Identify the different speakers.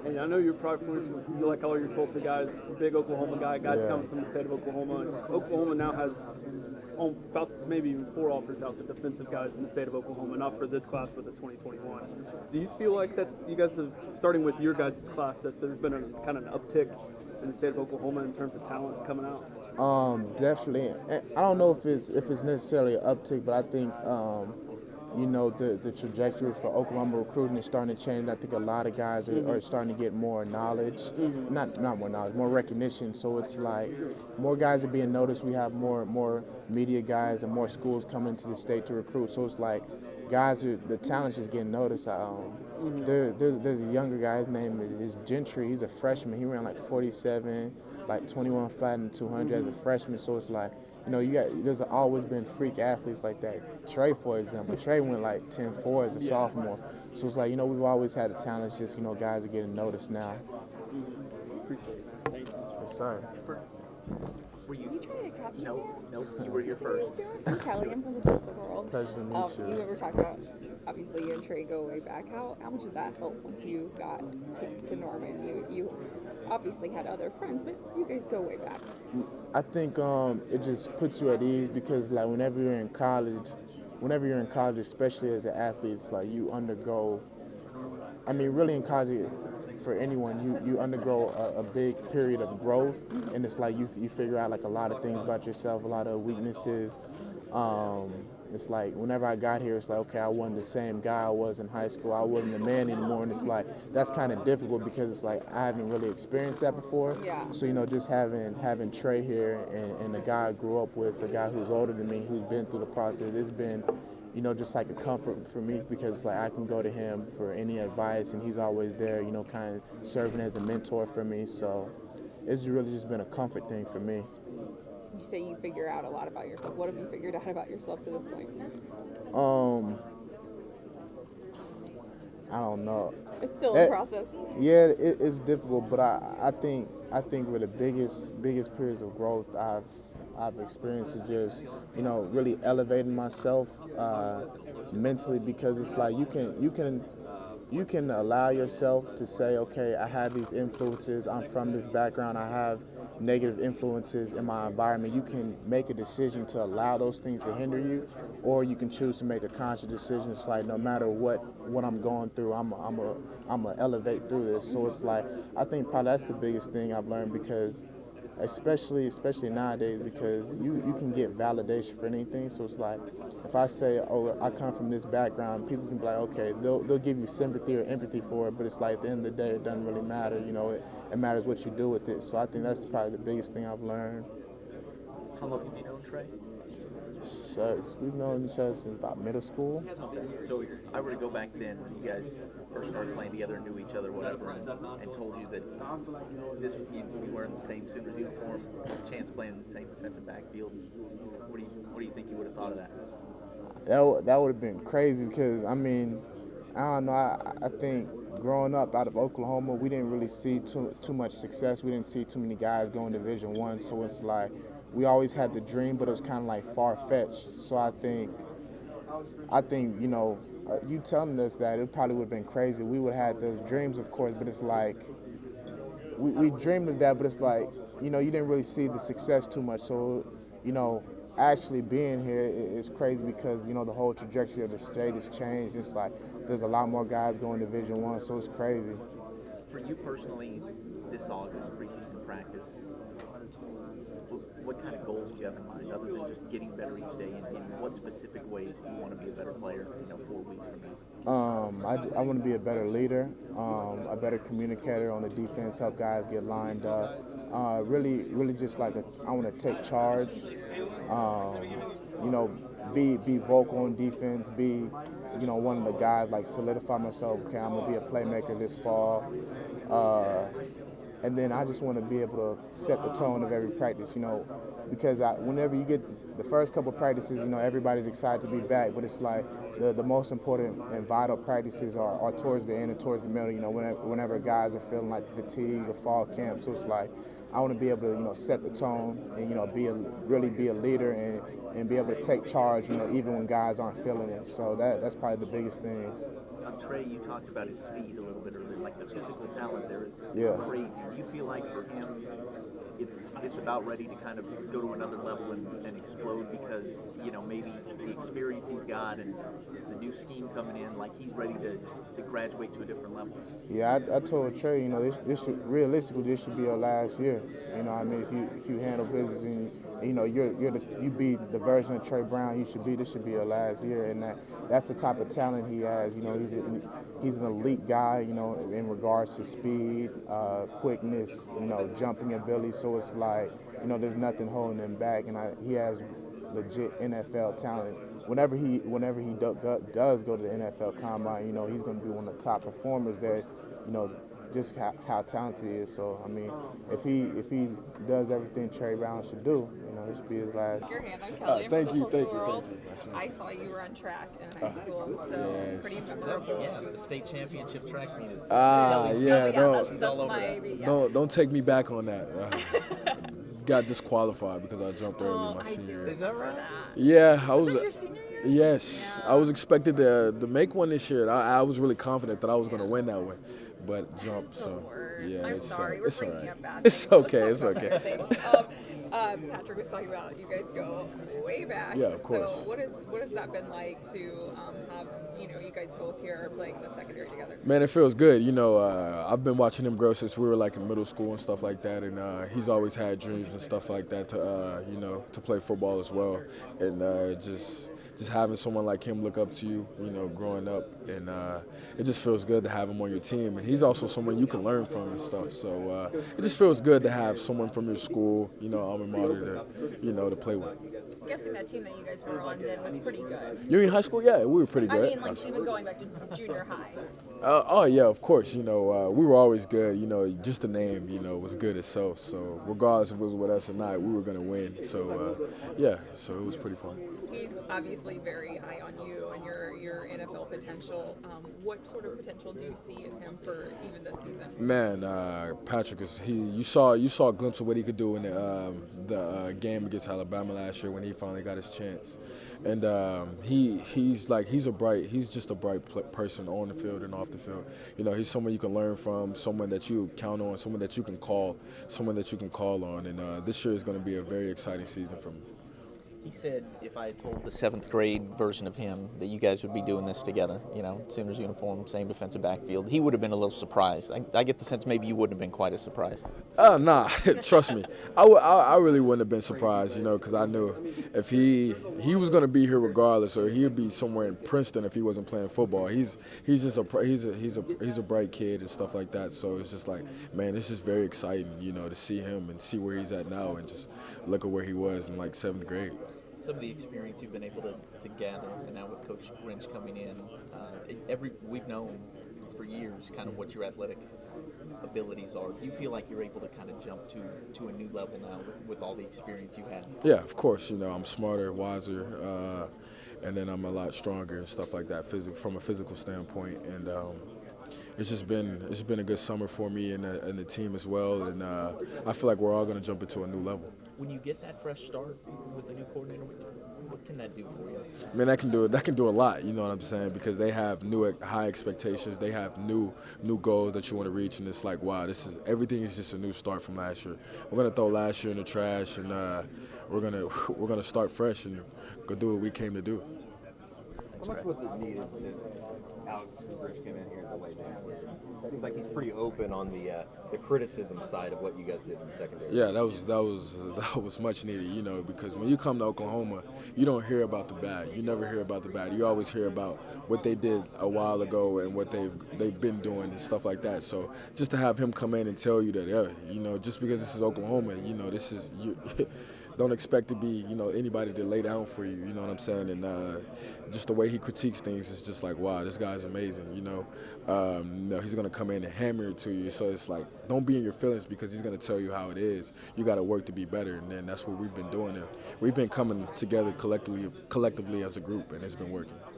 Speaker 1: And I know you're probably you like all your Tulsa guys, big Oklahoma guys
Speaker 2: Yeah.
Speaker 1: coming from the state of Oklahoma. And Oklahoma now has about maybe even 4 offers out to defensive guys in the state of Oklahoma, not for this class, but the 2021. Do you feel like that you guys have, starting with your guys' class, that there's been a kind of an uptick in the state of Oklahoma in terms of talent coming out?
Speaker 2: Definitely. And I don't know if it's necessarily an uptick, but I think the trajectory for Oklahoma recruiting is starting to change. I think a lot of guys are starting to get more knowledge, not more knowledge, more recognition. So it's like more guys are being noticed. We have more media guys and more schools coming into the state to recruit. So it's like the talent is getting noticed. There's a younger guy. His name is Gentry. He's a freshman. He ran like 47, like 21 flat and 200 as a freshman. So it's like, there's always been freak athletes like that. Trey, for example, Trey went like 10-4 as a sophomore. So it's like, we've always had the talent. It's just, guys are getting noticed now.
Speaker 1: Appreciate it. Thank you.
Speaker 2: Yes, sir.
Speaker 3: Were you?
Speaker 4: You trying to catch me
Speaker 3: No,
Speaker 4: there?
Speaker 3: no. You were your first.
Speaker 4: I'm Kelly. I'm from the Tulsa World.
Speaker 2: Pleasure to meet you.
Speaker 4: You ever talked about, obviously, you and Trey go way back. How much did that help once you got picked to Norman? You obviously had other friends, but you guys go way back.
Speaker 2: I think it just puts you at ease because like whenever you're in college, especially as an athlete, it's like you undergo. I mean, really in college, for anyone, you undergo a big period of growth, and it's like you figure out like a lot of things about yourself, a lot of weaknesses. Um, it's like whenever I got here, it's like, okay, I wasn't the same guy I was in high school. I wasn't the man anymore, and it's like that's kind of difficult because it's like I haven't really experienced that before.
Speaker 4: Yeah.
Speaker 2: So just having Trey here and the guy I grew up with, the guy who's older than me, who's been through the process, it's been just like a comfort for me because like I can go to him for any advice and he's always there, kind of serving as a mentor for me. So it's really just been a comfort thing for me.
Speaker 4: You say you figure out a lot about yourself. What have you figured out about yourself to this point?
Speaker 2: Um, I don't know.
Speaker 4: It's still a process.
Speaker 2: Yeah, it's difficult, but I think with the biggest periods of growth I've experienced is just really elevating myself mentally because it's like you can allow yourself to say, okay, I have these influences, I'm from this background, I have negative influences in my environment. You can make a decision to allow those things to hinder you, or you can choose to make a conscious decision. It's like no matter what I'm going through, I'm a elevate through this. So it's like I think probably that's the biggest thing I've learned because especially nowadays because you can get validation for anything. So it's like if I say, oh, I come from this background, people can be like, okay, they'll give you sympathy or empathy for it, but it's like at the end of the day it doesn't really matter. It matters what you do with it. So I think that's probably the biggest thing I've learned.
Speaker 3: How long have you known Trey?
Speaker 2: So we've known each other since about middle school.
Speaker 3: So if I were to go back then when you guys first started playing together, knew each other, whatever, and told you that you were in the same Sooners uniform, chance playing in the same defensive backfield, what do you think you would have thought of that?
Speaker 2: That would have been crazy because I mean, I don't know. I think growing up out of Oklahoma, we didn't really see too much success. We didn't see too many guys going Division I. So it's like we always had the dream, but it was kind of like far fetched. So I think you telling us that it probably would have been crazy. We would have had those dreams, of course, but it's like we dreamed of that, but it's like you didn't really see the success too much. So actually being here is crazy because the whole trajectory of the state has changed. It's like there's a lot more guys going Division I, so it's crazy.
Speaker 3: For you personally, this August preseason practice, what kind of goals do you have in mind other than just getting better each day, and in what specific ways do you want to be a better player 4 weeks from now?
Speaker 2: I want to be a better leader, a better communicator on the defense, help guys get lined up. Really just like I want to take charge. Um, be vocal on defense. Be one of the guys like solidify myself. Okay, I'm gonna be a playmaker this fall. Uh, and then I just want to be able to set the tone of every practice, because whenever you get the first couple of practices, everybody's excited to be back, but it's like the most important and vital practices are towards the end and towards the middle, whenever guys are feeling like the fatigue of fall camp. So it's like I want to be able to, set the tone and, really be a leader and be able to take charge, even when guys aren't feeling it. So that's probably the biggest things.
Speaker 3: Trey, you talked about his speed a little bit earlier. Like the physical talent there is
Speaker 2: Yeah.
Speaker 3: crazy. Do you feel like for him, it's about ready to kind of go to another level and explode because maybe the experience he's got and the new scheme coming in, like he's ready to graduate to a different level.
Speaker 2: Yeah, I told Trey, this should realistically this should be your last year. I mean, if you handle business and you be the version of Trey Brown you should be. This should be your last year, and that's the type of talent he has. He's an elite guy. In regards to speed, quickness, jumping ability. So it's like there's nothing holding him back, and he has legit NFL talent. Whenever he does go to the NFL Combine, he's going to be one of the top performers there. Just how talented he is. So I mean, if he does everything Trey Brown should do, this should be his last.
Speaker 4: Your hand on Kelly.
Speaker 5: Thank
Speaker 4: for
Speaker 5: you,
Speaker 4: the
Speaker 5: thank
Speaker 4: Total
Speaker 5: you,
Speaker 4: World.
Speaker 5: thank you.
Speaker 4: I saw you run track in high school, so
Speaker 5: Yes.
Speaker 4: pretty memorable.
Speaker 3: Yeah, the state championship track meet is.
Speaker 5: Yeah,
Speaker 4: that's
Speaker 3: all over
Speaker 4: my
Speaker 3: that.
Speaker 4: yeah.
Speaker 5: don't take me back on that. Got disqualified because I jumped early in my
Speaker 4: I
Speaker 5: senior
Speaker 4: do
Speaker 5: year.
Speaker 3: Is that right?
Speaker 4: that.
Speaker 5: Yeah, I
Speaker 4: Was
Speaker 5: was.
Speaker 4: that your senior year?
Speaker 5: Yes,
Speaker 4: Yeah.
Speaker 5: I was expected to make one this year. I was really confident that I was going to win that one, but jumped.
Speaker 4: That's the
Speaker 5: So
Speaker 4: worst.
Speaker 5: yeah,
Speaker 4: I'm
Speaker 5: it's
Speaker 4: sorry. We're
Speaker 5: it's all
Speaker 4: bringing
Speaker 5: right.
Speaker 4: up bad
Speaker 5: It's
Speaker 4: things.
Speaker 5: okay.
Speaker 4: Let's
Speaker 5: It's
Speaker 4: talk about
Speaker 5: okay.
Speaker 4: good things. Patrick was talking about you guys go way back.
Speaker 5: Yeah, of course.
Speaker 4: So what has that been like to have you guys both here playing in the secondary together?
Speaker 5: Man, it feels good. I've been watching him grow since we were like in middle school and stuff like that, and he's always had dreams and stuff like that to play football as well, and just having someone like him look up to you, growing up, and it just feels good to have him on your team, and he's also someone you can learn from and stuff. So it just feels good to have someone from your school, alma mater, to play with.
Speaker 4: I'm guessing that team that you guys were on then was pretty good.
Speaker 5: You in high school? Yeah, we were pretty
Speaker 4: I
Speaker 5: good.
Speaker 4: mean, like even going back to junior high.
Speaker 5: Oh yeah, of course. We were always good. Just the name, was good itself. So regardless if it was with us or not, we were gonna win. So yeah, so it was pretty fun.
Speaker 4: He's obviously very high on you and your NFL potential. What sort of potential do you see in him for even this season?
Speaker 5: Man, Patrick is you saw a glimpse of what he could do in the game against Alabama last year when he finally got his chance, and he's just a bright person on the field and off the field. He's someone you can learn from, someone that you count on, someone that you can call on, and this year is going to be a very exciting season for me.
Speaker 3: He said if I had told the 7th grade version of him that you guys would be doing this together, Sooners uniform, same defensive backfield, he would have been a little surprised. I get the sense maybe you wouldn't have been quite as surprised.
Speaker 5: Nah, trust me. I really wouldn't have been surprised, because I knew if he was going to be here regardless, or he'd be somewhere in Princeton if he wasn't playing football. He's just a bright kid and stuff like that. So it's just like, man, it's just very exciting, to see him and see where he's at now, and just look at where he was in like 7th grade.
Speaker 3: Some of the experience you've been able to gather, and now with Coach Grinch coming in, we've known for years kind of what your athletic abilities are. Do you feel like you're able to kind of jump to a new level now with all the experience you had?
Speaker 5: Yeah, of course. I'm smarter, wiser, and then I'm a lot stronger and stuff like that, from a physical standpoint. And it's been a good summer for me and the team as well. And I feel like we're all going to jump into a new level.
Speaker 3: When you get that fresh start with the new coordinator, what can that do for you?
Speaker 5: Man, that can do a lot. You know what I'm saying? Because they have high expectations. They have new goals that you want to reach, and it's like, wow, everything is just a new start from last year. We're gonna throw last year in the trash, and we're gonna start fresh and go do what we came to do.
Speaker 6: How much was it needed that Alex Grinch came in here at the way down? It seems like he's pretty open on the criticism side of what you guys did in the secondary.
Speaker 5: Yeah, that was much needed, because when you come to Oklahoma, you don't hear about the bad. You never hear about the bad. You always hear about what they did a while ago and what they've been doing and stuff like that. So just to have him come in and tell you that, just because this is Oklahoma, this is you. Don't expect to be, anybody to lay down for you, you know what I'm saying? And just the way he critiques things is just like, wow, this guy's amazing, he's going to come in and hammer it to you. So it's like, don't be in your feelings because he's going to tell you how it is. You got to work to be better, and then that's what we've been doing. And we've been coming together collectively as a group, and it's been working.